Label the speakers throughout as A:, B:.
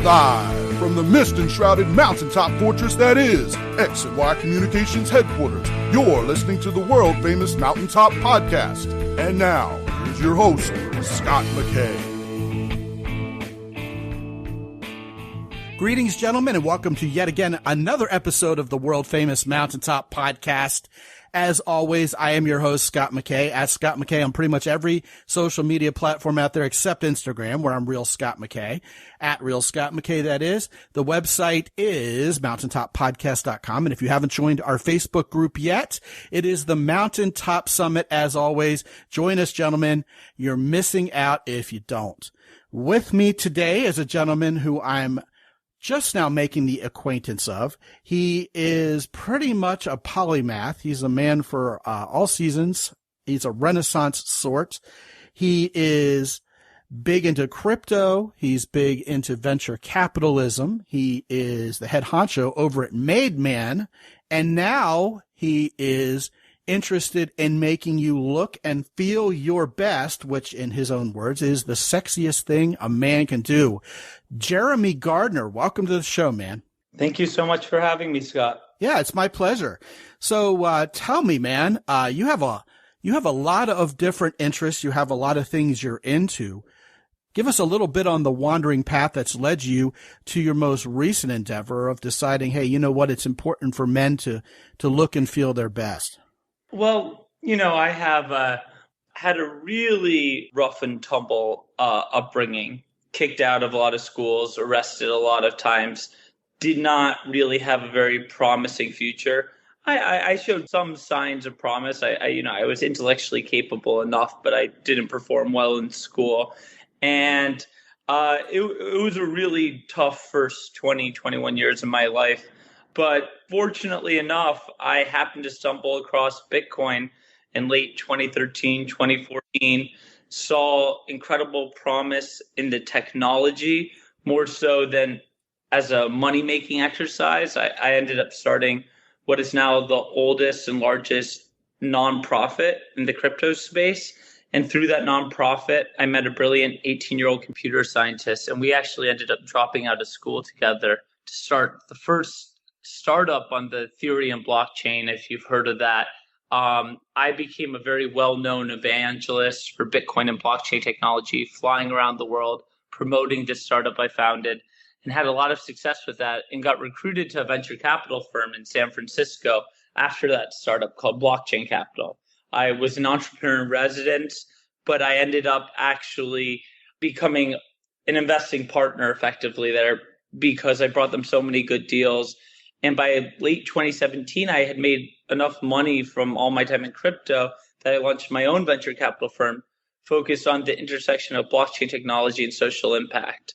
A: Live from the mist-enshrouded mountaintop fortress that is X and Y Communications headquarters, you're listening to the world-famous Mountaintop Podcast. And now, here's your host, Scott McKay.
B: Greetings, gentlemen, and welcome to yet again another episode of the world-famous Mountaintop Podcast. As always, I am your host, Scott McKay, at Scott McKay on pretty much every social media platform out there except Instagram, where I'm Real Scott McKay, at Real Scott McKay, that is. The website is mountaintoppodcast.com, and if you haven't joined our Facebook group yet, it is the Mountaintop Summit. As always, join us, gentlemen. You're missing out if you don't. With me today is a gentleman who I'm just now making the acquaintance of. He is pretty much a polymath. He's a man for all seasons. He's a Renaissance sort. He is big into crypto. He's big into venture capitalism. He is the head honcho over at Made Man. And now he is interested in making you look and feel your best, which in his own words is the sexiest thing a man can do. Jeremy Gardner, welcome to the show, man.
C: Thank you so much for having me, Scott.
B: Yeah, it's my pleasure. So tell me, man, you have a lot of different interests. You have a lot of things you're into. Give us a little bit on the wandering path that's led you to your most recent endeavor of deciding, hey, you know what, it's important for men to look and feel their best.
C: Well, I have had a really rough and tumble upbringing, kicked out of a lot of schools, arrested a lot of times, did not really have a very promising future. I showed some signs of promise. I was intellectually capable enough, but I didn't perform well in school. And it was a really tough first 20, 21 years of my life. But fortunately enough, I happened to stumble across Bitcoin in late 2013, 2014, saw incredible promise in the technology, more so than as a money-making exercise. I ended up starting what is now the oldest and largest nonprofit in the crypto space. And through that nonprofit, I met a brilliant 18-year-old computer scientist, and we actually ended up dropping out of school together to start the first startup on the Ethereum blockchain, if you've heard of that. I became a very well-known evangelist for Bitcoin and blockchain technology, flying around the world, promoting this startup I founded, and had a lot of success with that, and got recruited to a venture capital firm in San Francisco after that startup called Blockchain Capital. I was an entrepreneur in residence, but I ended up actually becoming an investing partner effectively there because I brought them so many good deals. And by late 2017, I had made enough money from all my time in crypto that I launched my own venture capital firm focused on the intersection of blockchain technology and social impact.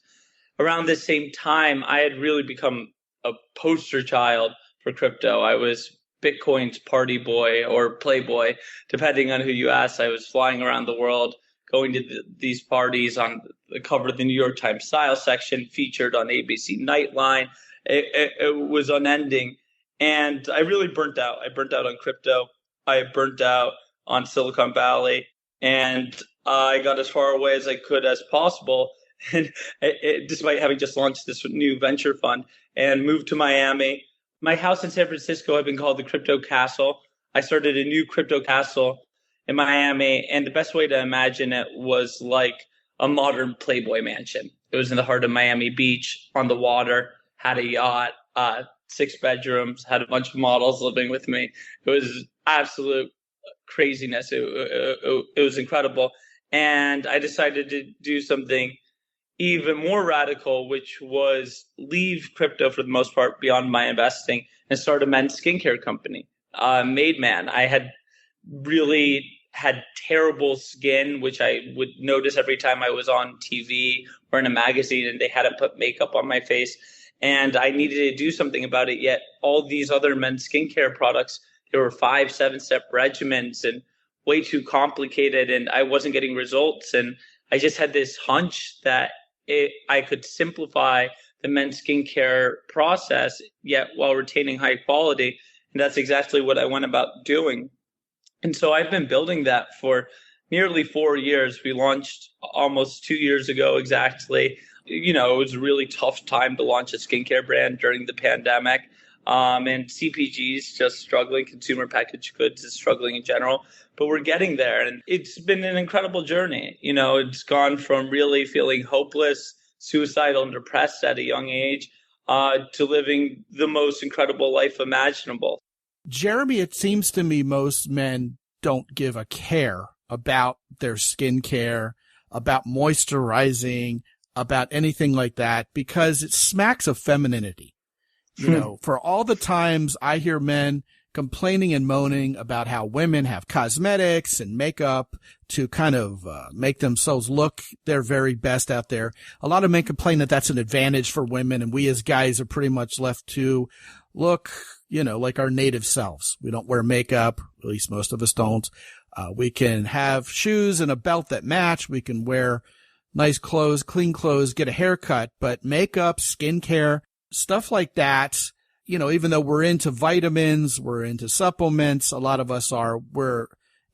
C: Around the same time, I had really become a poster child for crypto. I was Bitcoin's party boy or playboy, depending on who you ask. I was flying around the world, going to these parties on the cover of the New York Times style section, featured on ABC Nightline. It was unending. And I really burnt out. I burnt out on crypto. I burnt out on Silicon Valley. And I got as far away as I could as possible. And despite having just launched this new venture fund and moved to Miami, my house in San Francisco had been called the Crypto Castle. I started a new crypto castle in Miami. And the best way to imagine it was like a modern Playboy mansion. It was in the heart of Miami Beach on the water. Had a yacht, 6 bedrooms, had a bunch of models living with me. It was absolute craziness. It was incredible. And I decided to do something even more radical, which was leave crypto for the most part beyond my investing and start a men's skincare company, Made Man. I had really had terrible skin, which I would notice every time I was on TV or in a magazine and they hadn't put makeup on my face. And I needed to do something about it. Yet all these other men's skincare products, there were 5, 7-step regimens and way too complicated. And I wasn't getting results. And I just had this hunch that I could simplify the men's skincare process, yet while retaining high quality. And that's exactly what I went about doing. And so I've been building that for nearly 4 years. We launched almost 2 years ago exactly. It was a really tough time to launch a skincare brand during the pandemic. And CPG's just struggling. Consumer packaged goods is struggling in general. But we're getting there. And it's been an incredible journey. It's gone from really feeling hopeless, suicidal, and depressed at a young age to living the most incredible life imaginable.
B: Jeremy, it seems to me most men don't give a care about their skincare, about moisturizing, about anything like that, because it smacks of femininity. For all the times I hear men complaining and moaning about how women have cosmetics and makeup to kind of make themselves look their very best out there. A lot of men complain that that's an advantage for women, and we as guys are pretty much left to look, like our native selves. We don't wear makeup, at least most of us don't. We can have shoes and a belt that match. We can wear nice clothes, clean clothes, get a haircut, but makeup, skincare, stuff like that, even though we're into vitamins, we're into supplements, a lot of us we're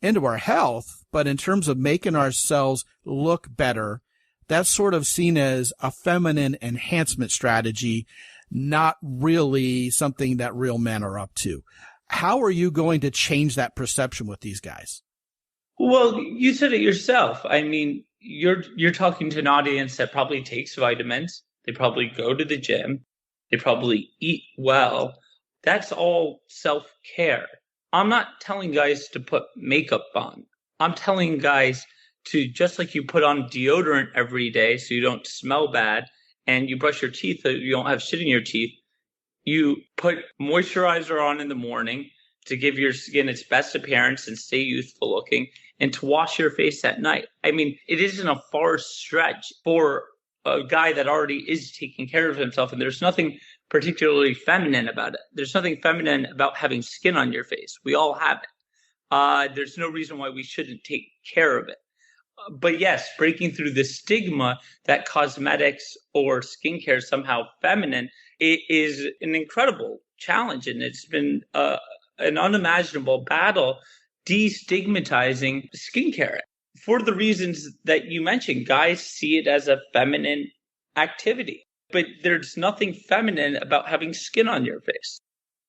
B: into our health, but in terms of making ourselves look better, that's sort of seen as a feminine enhancement strategy, not really something that real men are up to. How are you going to change that perception with these guys?
C: Well, you said it yourself. I mean, you're talking to an audience that probably takes vitamins. They probably go to the gym. They probably eat well. That's all self-care. I'm not telling guys to put makeup on. I'm telling guys to, just like you put on deodorant every day so you don't smell bad, and you brush your teeth so you don't have shit in your teeth, you put moisturizer on in the morning to give your skin its best appearance and stay youthful looking, and to wash your face at night. I mean, it isn't a far stretch for a guy that already is taking care of himself, and there's nothing particularly feminine about it. There's nothing feminine about having skin on your face. We all have it. There's no reason why we shouldn't take care of it. But yes, breaking through the stigma that cosmetics or skincare is somehow feminine, it is an incredible challenge, and it's been an unimaginable battle destigmatizing skincare. For the reasons that you mentioned, guys see it as a feminine activity, but there's nothing feminine about having skin on your face.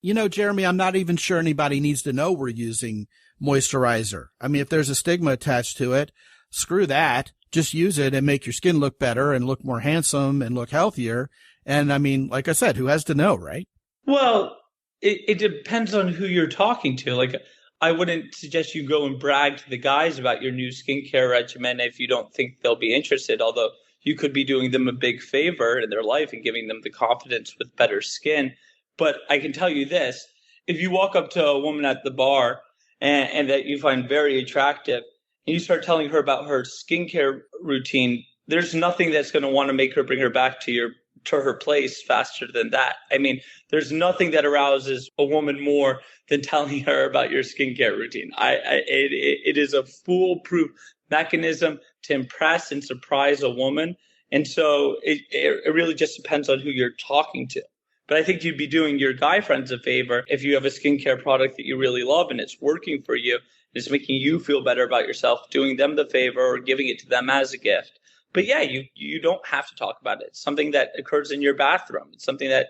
B: Jeremy, I'm not even sure anybody needs to know we're using moisturizer. I mean, if there's a stigma attached to it, screw that. Just use it and make your skin look better and look more handsome and look healthier. And I mean, like I said, who has to know, right?
C: Well, it depends on who you're talking to. Like, I wouldn't suggest you go and brag to the guys about your new skincare regimen if you don't think they'll be interested, although you could be doing them a big favor in their life and giving them the confidence with better skin. But I can tell you this, if you walk up to a woman at the bar and that you find very attractive, and you start telling her about her skincare routine, there's nothing that's going to want to make her bring her back to her place faster than that. I mean, there's nothing that arouses a woman more than telling her about your skincare routine. It is a foolproof mechanism to impress and surprise a woman. And so it really just depends on who you're talking to. But I think you'd be doing your guy friends a favor if you have a skincare product that you really love and it's working for you, it's making you feel better about yourself, doing them the favor or giving it to them as a gift. But yeah, you don't have to talk about it. It's something that occurs in your bathroom. It's something that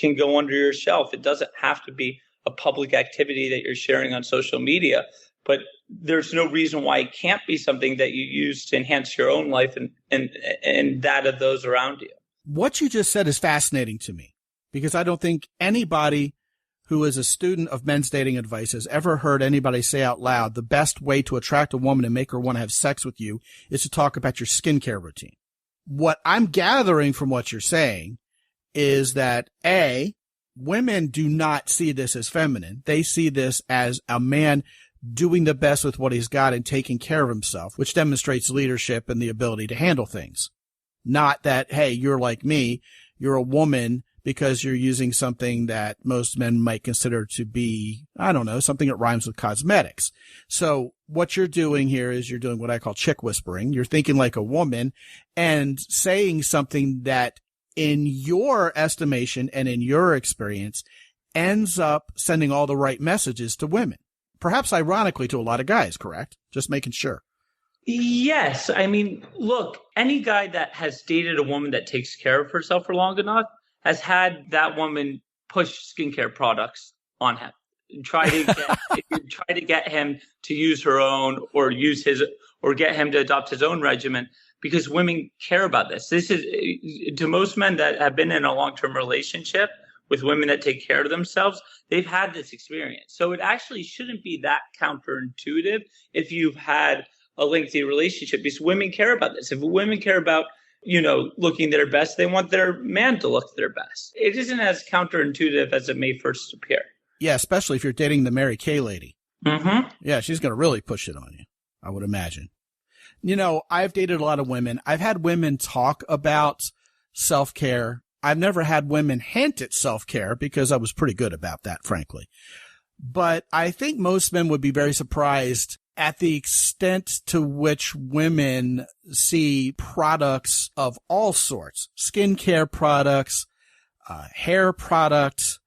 C: can go under your shelf. It doesn't have to be a public activity that you're sharing on social media. But there's no reason why it can't be something that you use to enhance your own life and that of those around you.
B: What you just said is fascinating to me, because I don't think anybody who is a student of men's dating advice has ever heard anybody say out loud the best way to attract a woman and make her want to have sex with you is to talk about your skincare routine. What I'm gathering from what you're saying is that A, women do not see this as feminine. They see this as a man doing the best with what he's got and taking care of himself, which demonstrates leadership and the ability to handle things. Not that, hey, you're like me, you're a woman because you're using something that most men might consider to be, I don't know, something that rhymes with cosmetics. So what you're doing here is you're doing what I call chick whispering. You're thinking like a woman and saying something that in your estimation and in your experience ends up sending all the right messages to women. Perhaps ironically to a lot of guys, correct? Just making sure.
C: Yes. I mean, look, any guy that has dated a woman that takes care of herself for long enough has had that woman push skincare products on him. Try to try to get him to use her own or use his or get him to adopt his own regimen because women care about this. This is to most men that have been in a long-term relationship with women that take care of themselves, they've had this experience. So it actually shouldn't be that counterintuitive if you've had a lengthy relationship because women care about this. If women care about, looking their best, they want their man to look their best. It isn't as counterintuitive as it may first appear.
B: Yeah, especially if you're dating the Mary Kay lady.
C: Mm-hmm.
B: Yeah, she's going to really push it on you, I would imagine. I've dated a lot of women. I've had women talk about self-care. I've never had women hint at self-care because I was pretty good about that, frankly. But I think most men would be very surprised at the extent to which women see products of all sorts, skincare products, hair products.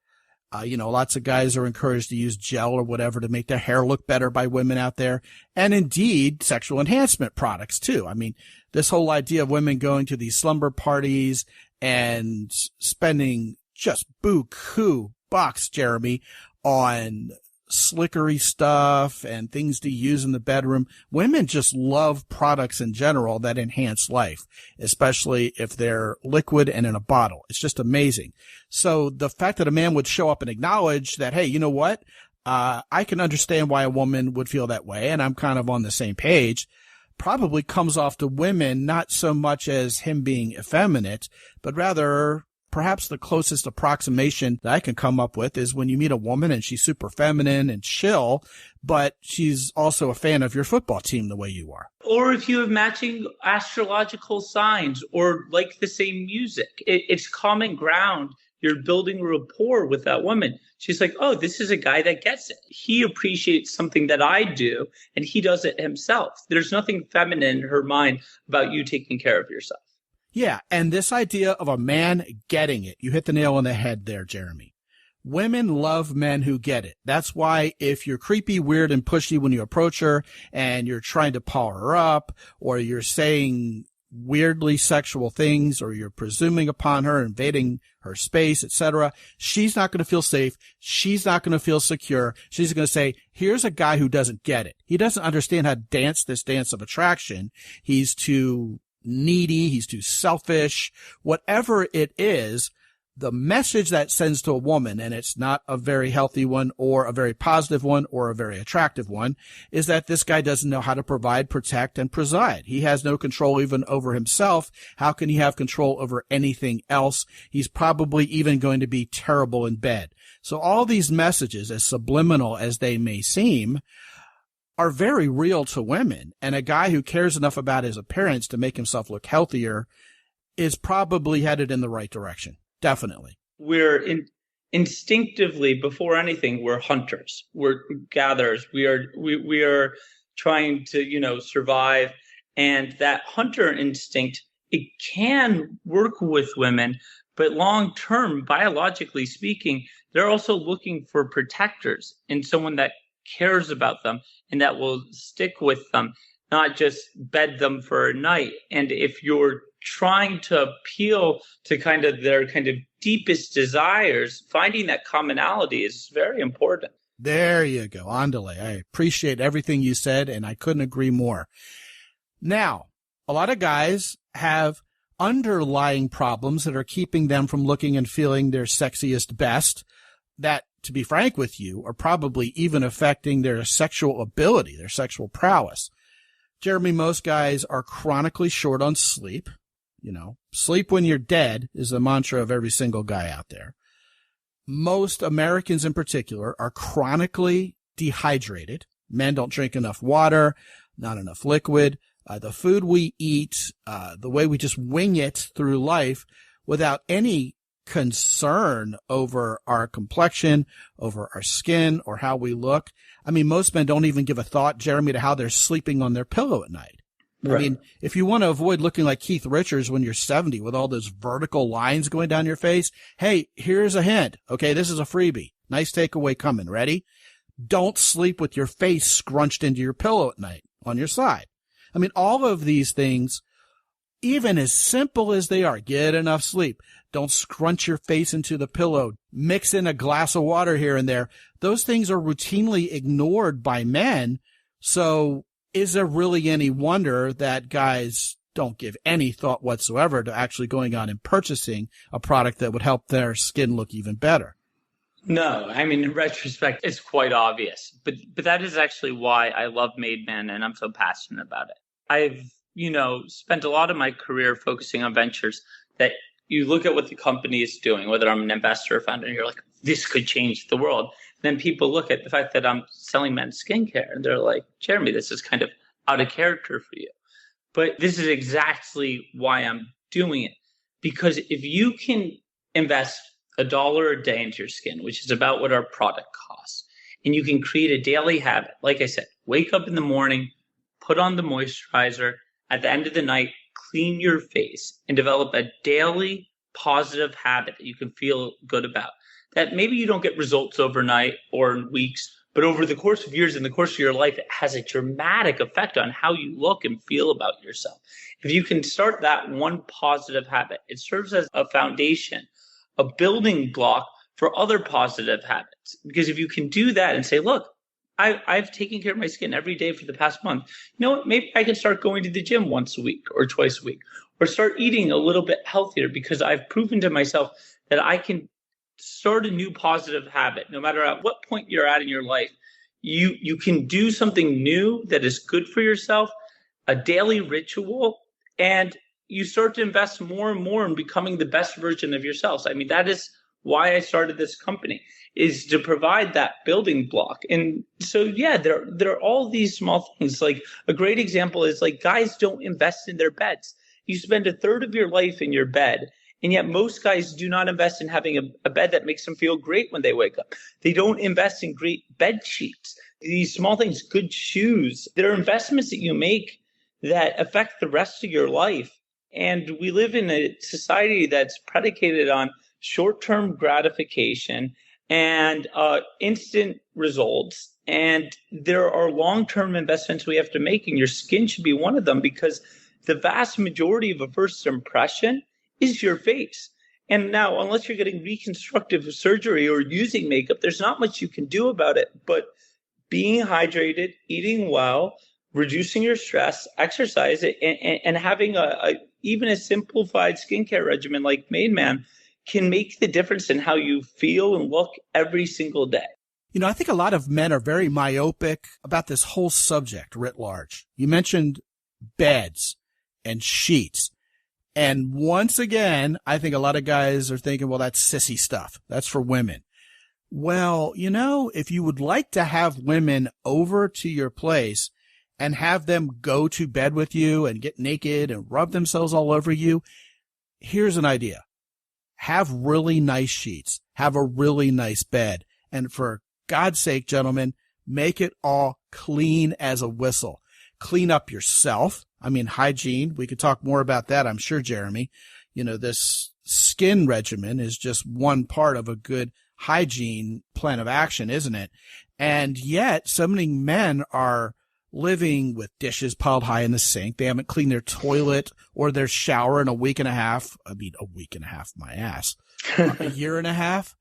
B: Lots of guys are encouraged to use gel or whatever to make their hair look better by women out there. And indeed, sexual enhancement products too. I mean, this whole idea of women going to these slumber parties and spending just buku bucks, Jeremy, on slickery stuff and things to use in the bedroom. Women just love products in general that enhance life, especially if they're liquid and in a bottle. It's just amazing. So the fact that a man would show up and acknowledge that, hey, you know what? I can understand why a woman would feel that way, and I'm kind of on the same page, probably comes off to women not so much as him being effeminate, but rather perhaps the closest approximation that I can come up with is when you meet a woman and she's super feminine and chill, but she's also a fan of your football team the way you are.
C: Or if you have matching astrological signs or like the same music, it's common ground. You're building rapport with that woman. She's like, oh, this is a guy that gets it. He appreciates something that I do, and he does it himself. There's nothing feminine in her mind about you taking care of yourself.
B: Yeah, and this idea of a man getting it, you hit the nail on the head there, Jeremy. Women love men who get it. That's why if you're creepy, weird, and pushy when you approach her and you're trying to power her up or you're saying weirdly sexual things or you're presuming upon her, invading her space, etc., she's not going to feel safe. She's not going to feel secure. She's going to say, here's a guy who doesn't get it. He doesn't understand how to dance this dance of attraction. He's too needy, he's too selfish, whatever it is, the message that sends to a woman, and it's not a very healthy one or a very positive one or a very attractive one, is that this guy doesn't know how to provide, protect, and preside. He has no control even over himself. How can he have control over anything else? He's probably even going to be terrible in bed. So all these messages, as subliminal as they may seem, are very real to women, and a guy who cares enough about his appearance to make himself look healthier is probably headed in the right direction. Definitely.
C: We're instinctively, before anything, we're hunters. We're gatherers. We are trying to, survive. And that hunter instinct, it can work with women, but long term, biologically speaking, they're also looking for protectors and someone that cares about them and that will stick with them, not just bed them for a night. And if you're trying to appeal to their deepest desires, finding that commonality is very important.
B: There you go. Andale. I appreciate everything you said, and I couldn't agree more. Now, a lot of guys have underlying problems that are keeping them from looking and feeling their sexiest best that, to be frank with you, are probably even affecting their sexual ability, their sexual prowess. Jeremy, most guys are chronically short on sleep. Sleep when you're dead is the mantra of every single guy out there. Most Americans in particular are chronically dehydrated. Men don't drink enough water, not enough liquid. The food we eat, the way we just wing it through life without any concern over our complexion, over our skin, or how we look. I mean, most men don't even give a thought, Jeremy, to how they're sleeping on their pillow at night. Right. I mean, if you want to avoid looking like Keith Richards when you're 70 with all those vertical lines going down your face, hey, here's a hint. Okay, this is a freebie. Nice takeaway coming. Ready? Don't sleep with your face scrunched into your pillow at night on your side. I mean, all of these things, even as simple as they are, get enough sleep, don't scrunch your face into the pillow, mix in a glass of water here and there. Those things are routinely ignored by men. So is there really any wonder that guys don't give any thought whatsoever to actually going on and purchasing a product that would help their skin look even better?
C: No, I mean, in retrospect, it's quite obvious. But that is actually why I love Made Man and I'm so passionate about it. I've, spent a lot of my career focusing on ventures that you look at what the company is doing, whether I'm an investor or founder, and you're like, this could change the world. Then people look at the fact that I'm selling men's skincare and they're like, Jeremy, this is kind of out of character for you. But this is exactly why I'm doing it. Because if you can invest $1 a day into your skin, which is about what our product costs, and you can create a daily habit, like I said, wake up in the morning, put on the moisturizer, at the end of the night, clean your face, and develop a daily positive habit that you can feel good about. That maybe you don't get results overnight or in weeks, but over the course of years, in the course of your life, it has a dramatic effect on how you look and feel about yourself. If you can start that one positive habit, it serves as a foundation, a building block for other positive habits. Because if you can do that and say, look, I've taken care of my skin every day for the past month. You know what? Maybe I can start going to the gym once a week or twice a week, or start eating a little bit healthier because I've proven to myself that I can start a new positive habit. No matter at what point you're at in your life, you can do something new that is good for yourself, a daily ritual, and you start to invest more and more in becoming the best version of yourselves. I mean, that is why I started this company, is to provide that building block. And so, yeah, there are all these small things. Like a great example is like guys don't invest in their beds. You spend a third of your life in your bed, and yet most guys do not invest in having a bed that makes them feel great when they wake up. They don't invest in great bed sheets. These small things, good shoes, there are investments that you make that affect the rest of your life. And we live in a society that's predicated on short-term gratification and instant results. And there are long-term investments we have to make, and your skin should be one of them, because the vast majority of a first impression is your face. And now, unless you're getting reconstructive surgery or using makeup, there's not much you can do about it. But being hydrated, eating well, reducing your stress, exercise, and having even a simplified skincare regimen like Made Man can make the difference in how you feel and look every single day.
B: I think a lot of men are very myopic about this whole subject writ large. You mentioned beds and sheets. And once again, I think a lot of guys are thinking, well, that's sissy stuff. That's for women. Well, if you would like to have women over to your place and have them go to bed with you and get naked and rub themselves all over you, here's an idea. Have really nice sheets. Have a really nice bed. And for God's sake, gentlemen, make it all clean as a whistle. Clean up yourself. I mean, hygiene. We could talk more about that, I'm sure, Jeremy. This skin regimen is just one part of a good hygiene plan of action, isn't it? And yet, so many men are living with dishes piled high in the sink. They haven't cleaned their toilet or their shower in a week and a half. I mean, a week and a half, my ass. A year and a half.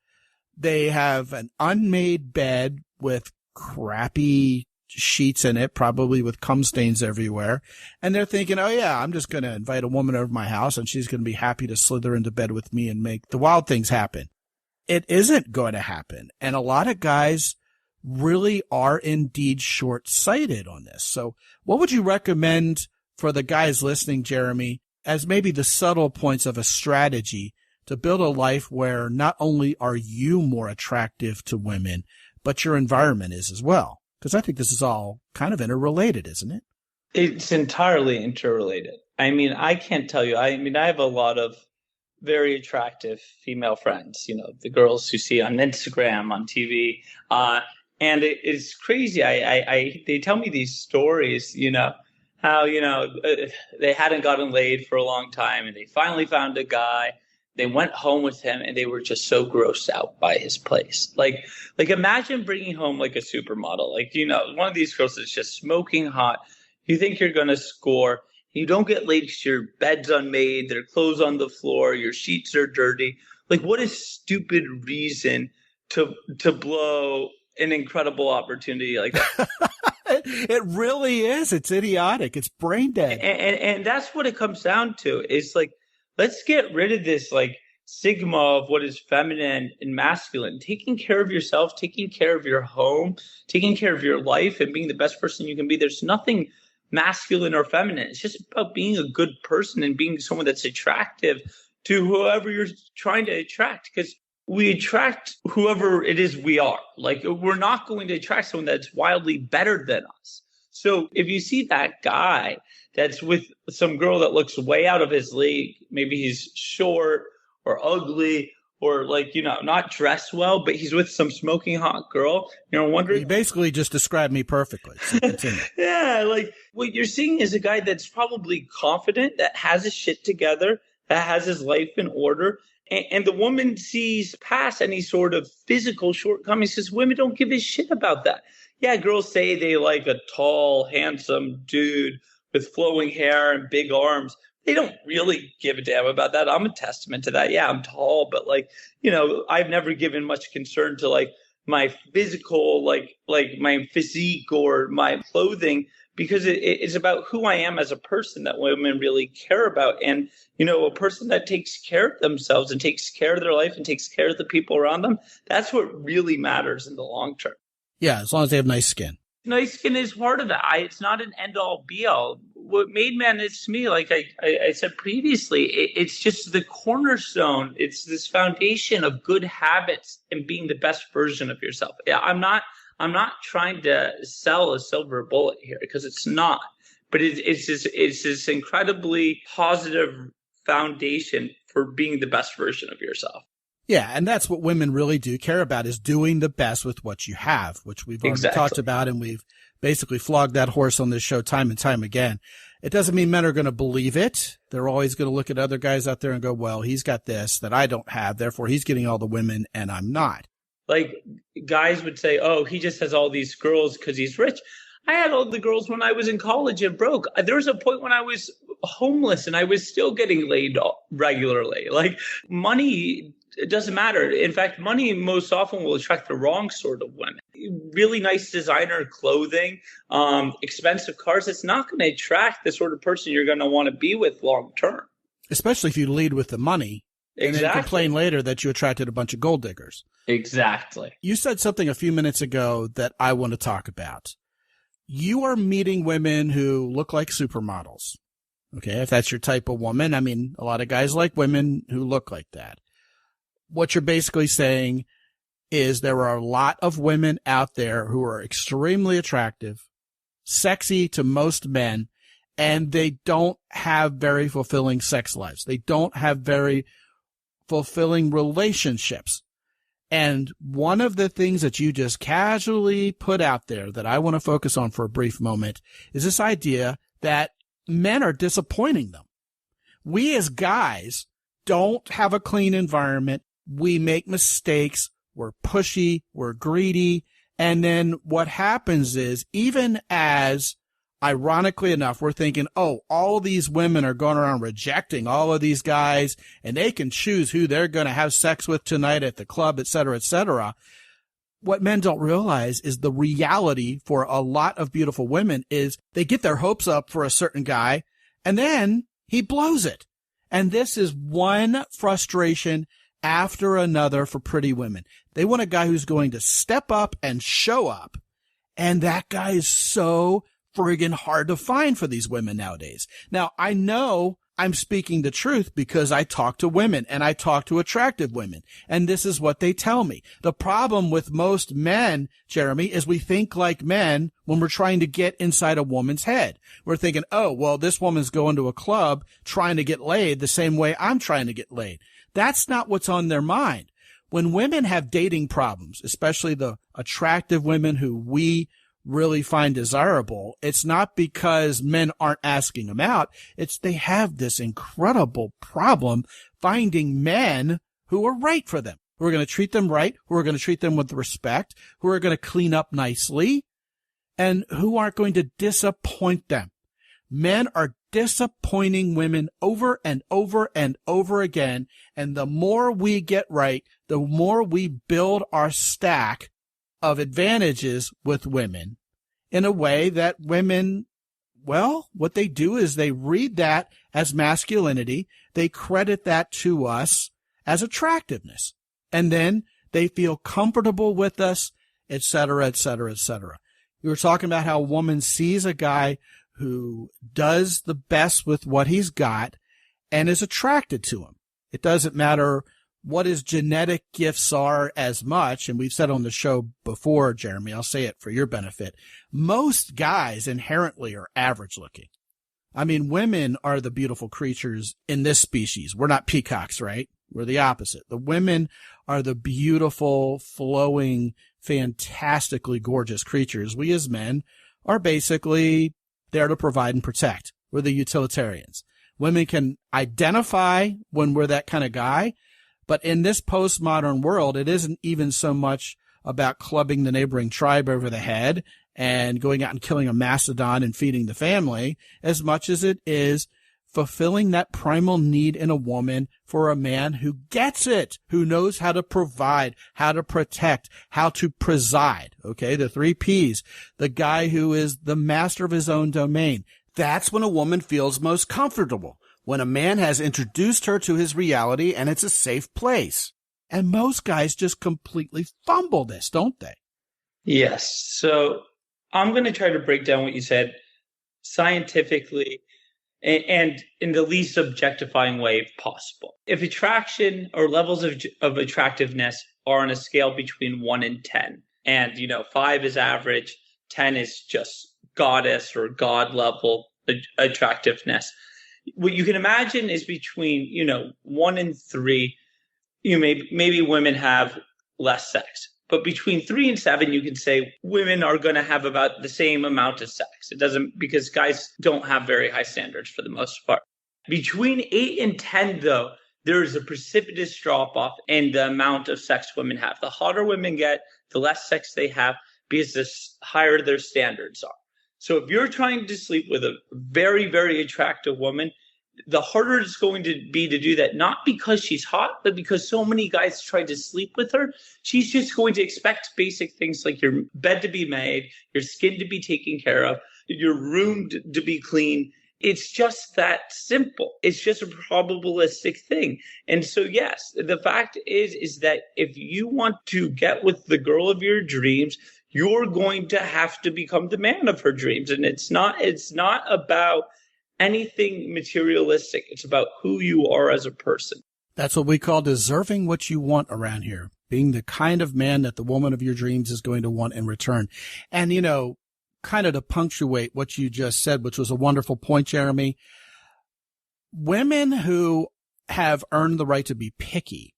B: They have an unmade bed with crappy sheets in it, probably with cum stains everywhere. And they're thinking, oh yeah, I'm just going to invite a woman over to my house and she's going to be happy to slither into bed with me and make the wild things happen. It isn't going to happen. And a lot of guys really are indeed short-sighted on this. So what would you recommend for the guys listening, Jeremy, as maybe the subtle points of a strategy to build a life where not only are you more attractive to women, but your environment is as well? Because I think this is all kind of interrelated, isn't it?
C: It's entirely interrelated. I mean, I can't tell you. I have a lot of very attractive female friends, the girls who see on Instagram, on TV, and it's crazy. They tell me these stories, how, they hadn't gotten laid for a long time and they finally found a guy. They went home with him and they were just so grossed out by his place. Like imagine bringing home like a supermodel, one of these girls that's just smoking hot, You think you're going to score. You don't get laid because your bed's unmade, there are clothes on the floor, your sheets are dirty. Like, what a stupid reason to blow an incredible opportunity like that.
B: It really is. It's idiotic. It's brain dead.
C: And that's what it comes down to. Is like, let's get rid of this like stigma of what is feminine and masculine. Taking care of yourself, taking care of your home, taking care of your life, and being the best person you can be. There's nothing masculine or feminine. It's just about being a good person and being someone that's attractive to whoever you're trying to attract. Because we attract whoever it is we are. Like, we're not going to attract someone that's wildly better than us. So if you see that guy that's with some girl that looks way out of his league, maybe he's short or ugly or like, not dressed well, but he's with some smoking hot girl, wondering.
B: You basically just described me perfectly. So continue.
C: Yeah, like what you're seeing is a guy that's probably confident, that has his shit together, that has his life in order. And the woman sees past any sort of physical shortcomings because women don't give a shit about that. Yeah, girls say they like a tall, handsome dude with flowing hair and big arms. They don't really give a damn about that. I'm a testament to that. Yeah, I'm tall, but like, I've never given much concern to like my physical, like my physique or my clothing, because it's about who I am as a person that women really care about. And, a person that takes care of themselves and takes care of their life and takes care of the people around them, that's what really matters in the long term.
B: Yeah, as long as they have nice skin.
C: Nice skin is part of that. It's not an end-all, be-all. What made man is to me, like I said previously, it's just the cornerstone. It's this foundation of good habits and being the best version of yourself. Yeah, I'm not trying to sell a silver bullet here, because it's not. But it's this incredibly positive foundation for being the best version of yourself.
B: Yeah, and that's what women really do care about, is doing the best with what you have, which we've already talked about, and we've basically flogged that horse on this show time and time again. It doesn't mean men are going to believe it. They're always going to look at other guys out there and go, well, he's got this that I don't have, therefore he's getting all the women and I'm not.
C: Like, guys would say, oh, he just has all these girls because he's rich. I had all the girls when I was in college and broke. There was a point when I was homeless and I was still getting laid regularly. Like, money, it doesn't matter. In fact, money most often will attract the wrong sort of women. Really nice designer clothing, expensive cars, it's not going to attract the sort of person you're going to want to be with long term. Especially
B: if you lead with the money. And then complain later that you attracted a bunch of gold diggers.
C: Exactly.
B: You said something a few minutes ago that I want to talk about. You are meeting women who look like supermodels. Okay, if that's your type of woman. I mean, a lot of guys like women who look like that. What you're basically saying is there are a lot of women out there who are extremely attractive, sexy to most men, and they don't have very fulfilling sex lives. They don't have very fulfilling relationships. And one of the things that you just casually put out there that I want to focus on for a brief moment is this idea that men are disappointing them. We as guys don't have a clean environment. We make mistakes. We're pushy. We're greedy. And then what happens is, even as ironically enough, we're thinking, oh, all these women are going around rejecting all of these guys and they can choose who they're going to have sex with tonight at the club, et cetera, et cetera. What men don't realize is the reality for a lot of beautiful women is they get their hopes up for a certain guy and then he blows it. And this is one frustration after another for pretty women. They want a guy who's going to step up and show up. And that guy is so friggin' hard to find for these women nowadays. Now, I know I'm speaking the truth because I talk to women and I talk to attractive women, and this is what they tell me. The problem with most men, Jeremy, is we think like men when we're trying to get inside a woman's head. We're thinking, oh, well, this woman's going to a club trying to get laid the same way I'm trying to get laid. That's not what's on their mind. When women have dating problems, especially the attractive women who we really find desirable, it's not because men aren't asking them out. It's they have this incredible problem finding men who are right for them, who are going to treat them right, who are going to treat them with respect, who are going to clean up nicely, and who aren't going to disappoint them. Men are disappointing women over and over and over again. And the more we get right, the more we build our stack of advantages with women in a way that women, well, what they do is they read that as masculinity. They credit that to us as attractiveness. And then they feel comfortable with us, et cetera, et cetera, et cetera. You were talking about how a woman sees a guy who does the best with what he's got and is attracted to him. It doesn't matter what his genetic gifts are as much. And we've said on the show before, Jeremy, I'll say it for your benefit. Most guys inherently are average looking. I mean, women are the beautiful creatures in this species. We're not peacocks, right? We're the opposite. The women are the beautiful, flowing, fantastically gorgeous creatures. We as men are basically there to provide and protect. We're the utilitarians. Women can identify when we're that kind of guy, but in this postmodern world, it isn't even so much about clubbing the neighboring tribe over the head and going out and killing a mastodon and feeding the family as much as it is fulfilling that primal need in a woman for a man who gets it, who knows how to provide, how to protect, how to preside. Okay, the 3 Ps, the guy who is the master of his own domain. That's when a woman feels most comfortable, when a man has introduced her to his reality and it's a safe place. And most guys just completely fumble this, don't they?
C: Yes. So I'm going to try to break down what you said scientifically and in the least objectifying way possible. If attraction or levels of attractiveness are on a scale between 1 and 10, and 5 is average, 10 is just goddess or god level attractiveness, what you can imagine is between 1 and 3, maybe women have less sex. But between 3 and 7, you can say women are going to have about the same amount of sex. It doesn't, because guys don't have very high standards for the most part. Between 8 and 10, though, there is a precipitous drop off in the amount of sex women have. The hotter women get, the less sex they have, because the higher their standards are. So if you're trying to sleep with a very, very attractive woman, the harder it's going to be to do that, not because she's hot, but because so many guys try to sleep with her. She's just going to expect basic things like your bed to be made, your skin to be taken care of, your room to be clean. It's just that simple. It's just a probabilistic thing. And so, yes, the fact is that if you want to get with the girl of your dreams, you're going to have to become the man of her dreams. And it's not about anything materialistic. It's about who you are as a person.
B: That's what we call deserving what you want around here, being the kind of man that the woman of your dreams is going to want in return. And, kind of to punctuate what you just said, which was a wonderful point, Jeremy, women who have earned the right to be picky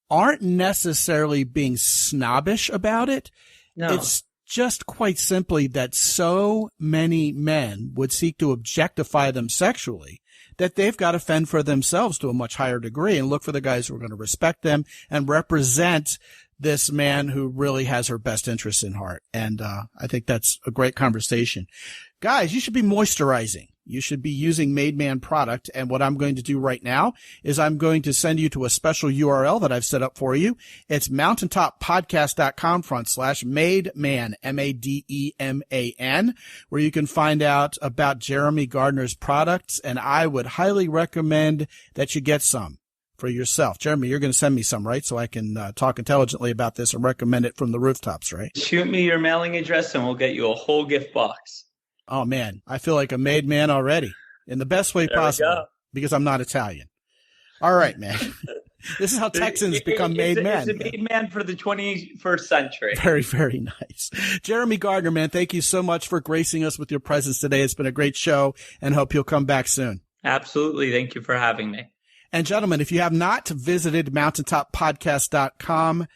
B: aren't necessarily being snobbish about it.
C: No.
B: It's just quite simply that so many men would seek to objectify them sexually that they've got to fend for themselves to a much higher degree and look for the guys who are going to respect them and represent this man who really has her best interests in heart. And I think that's a great conversation. Guys, you should be moisturizing. You should be using Made Man product. And what I'm going to do right now is I'm going to send you to a special URL that I've set up for you. It's mountaintoppodcast.com/mademan, MADEMAN, where you can find out about Jeremy Gardner's products. And I would highly recommend that you get some for yourself. Jeremy, you're going to send me some, right? So I can talk intelligently about this and recommend it from the rooftops, right?
C: Shoot me your mailing address and we'll get you a whole gift box.
B: Oh, man, I feel like a made man already in the best way possible because I'm not Italian. All right, man. This is how Texans become made men.
C: It's a made man for the 21st century.
B: Very, very nice. Jeremy Gardner, man, thank you so much for gracing us with your presence today. It's been a great show and hope you'll come back soon.
C: Absolutely. Thank you for having me.
B: And gentlemen, if you have not visited mountaintoppodcast.com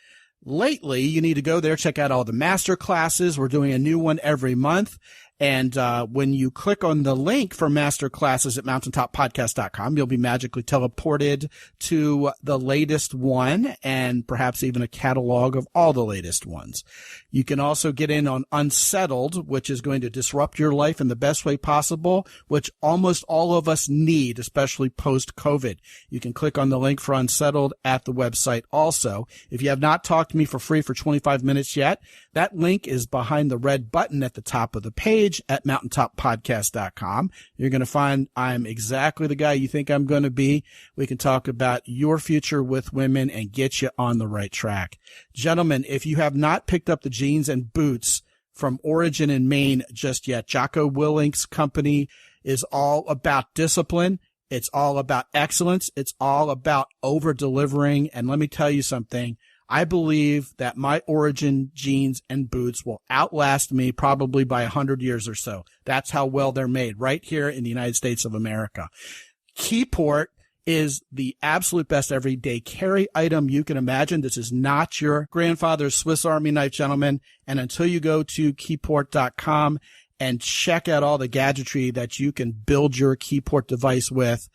B: lately, you need to go there, check out all the master classes. We're doing a new one every month. And when you click on the link for master classes at mountaintoppodcast.com, you'll be magically teleported to the latest one and perhaps even a catalog of all the latest ones. You can also get in on Unsettled, which is going to disrupt your life in the best way possible, which almost all of us need, especially post-COVID. You can click on the link for Unsettled at the website also. If you have not talked to me for free for 25 minutes yet, that link is behind the red button at the top of the page at mountaintoppodcast.com. You're going to find I'm exactly the guy you think I'm going to be. We can talk about your future with women and get you on the right track. Gentlemen, if you have not picked up the jeans and boots from Origin in Maine just yet, Jocko Willink's company is all about discipline. It's all about excellence. It's all about over-delivering. And let me tell you something. I believe that my Origin jeans and boots will outlast me probably by 100 years or so. That's how well they're made right here in the United States of America. Keyport is the absolute best everyday carry item you can imagine. This is not your grandfather's Swiss Army knife, gentlemen. And until you go to keyport.com and check out all the gadgetry that you can build your Keyport device with,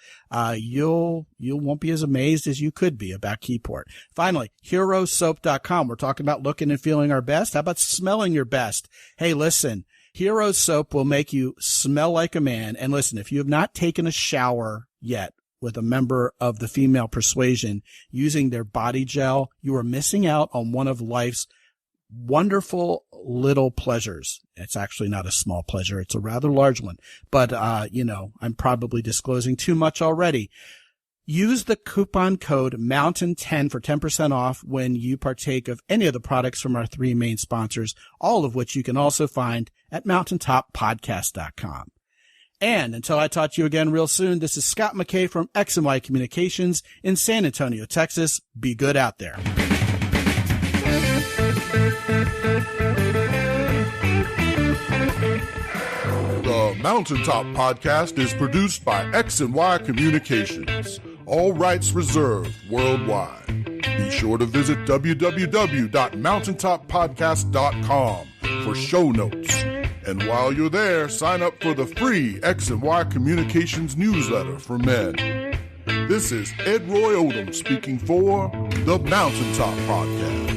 B: you won't be as amazed as you could be about Keyport. Finally, herosoap.com. We're talking about looking and feeling our best. How about smelling your best? Hey, listen, Hero Soap will make you smell like a man. And listen, if you have not taken a shower yet with a member of the female persuasion using their body gel, you are missing out on one of life's wonderful little pleasures. It's actually not a small pleasure. It's a rather large one, but, I'm probably disclosing too much already. Use the coupon code MOUNTAIN10 for 10% off when you partake of any of the products from our three main sponsors, all of which you can also find at mountaintoppodcast.com. And until I talk to you again real soon, this is Scott McKay from X&Y Communications in San Antonio, Texas. Be good out there.
A: The Mountaintop Podcast is produced by X&Y Communications. All rights reserved worldwide. Be sure to visit www.mountaintoppodcast.com for show notes. And while you're there, sign up for the free X&Y Communications newsletter for men. This is Ed Roy Odom speaking for the Mountaintop Podcast.